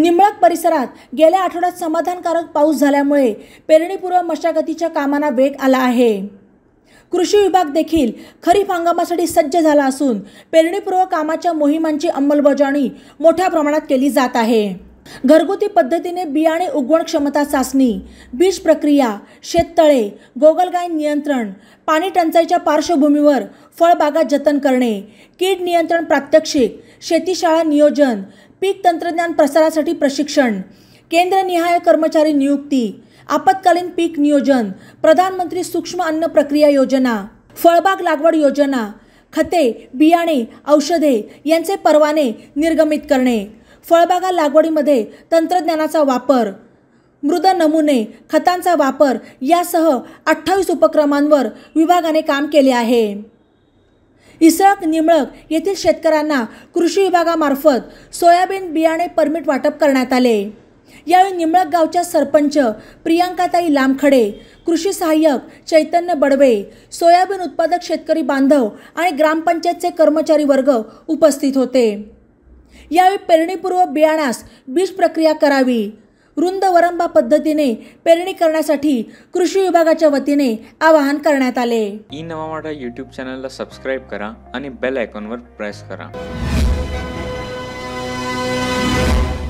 निंबळक परिसरात गेल्या आठवड्यात समाधानकारक पाऊस झाल्यामुळे पेरणीपूर्व मशागतीच्या कामांना वेग आला आहे। कृषी विभाग देखील खरीप हंगामासाठी सज्ज झाला असून पेरणीपूर्व कामाच्या मोहिमांची अंमलबजावणी मोठ्या प्रमाणात केली जात आहे। घरगुती पद्धतीने बियाणे उगवण क्षमता चाचणी, बीज प्रक्रिया, शेततळे, गोगलगाय नियंत्रण, पाणी टंचाईच्या पार्श्वभूमीवर फळबागा जतन करणे, कीड नियंत्रण प्रात्यक्षिक, शेतीशाळा नियोजन, पीक तंत्रज्ञान प्रसारासाठी प्रशिक्षण, केंद्रनिहाय कर्मचारी नियुक्ती, आपत्कालीन पीक नियोजन, प्रधानमंत्री सूक्ष्म अन्न प्रक्रिया योजना, फळबाग लागवड योजना, खते, बियाणे, औषधे यांचे परवाने निर्गमित करणे, फळबागा लागवडीमध्ये तंत्रज्ञानाचा वापर, मृद नमुने, खतांचा वापर यासह 28 उपक्रमांवर विभागाने काम केले आहे। इसळक निंबळक येथील शेतकऱ्यांना कृषी विभागामार्फत सोयाबीन बियाणे परमिट वाटप करण्यात आले। यावेळी निंबळक गावच्या सरपंच प्रियांकाताई लामखडे, कृषी सहाय्यक चैतन्य बडवे, सोयाबीन उत्पादक शेतकरी बांधव आणि ग्रामपंचायतचे कर्मचारी वर्ग उपस्थित होते। यावेळी पेरणीपूर्व बियाणास बीज प्रक्रिया करावी, रुंद वरंबा पद्धतीने पेरणी करण्यासाठी कृषी विभागाच्या वतीने आवाहन करण्यात आले। ई नवा मराठा यूट्यूब चॅनलला सबस्क्राइब करा आणि बेल आयकॉनवर प्रेस करा।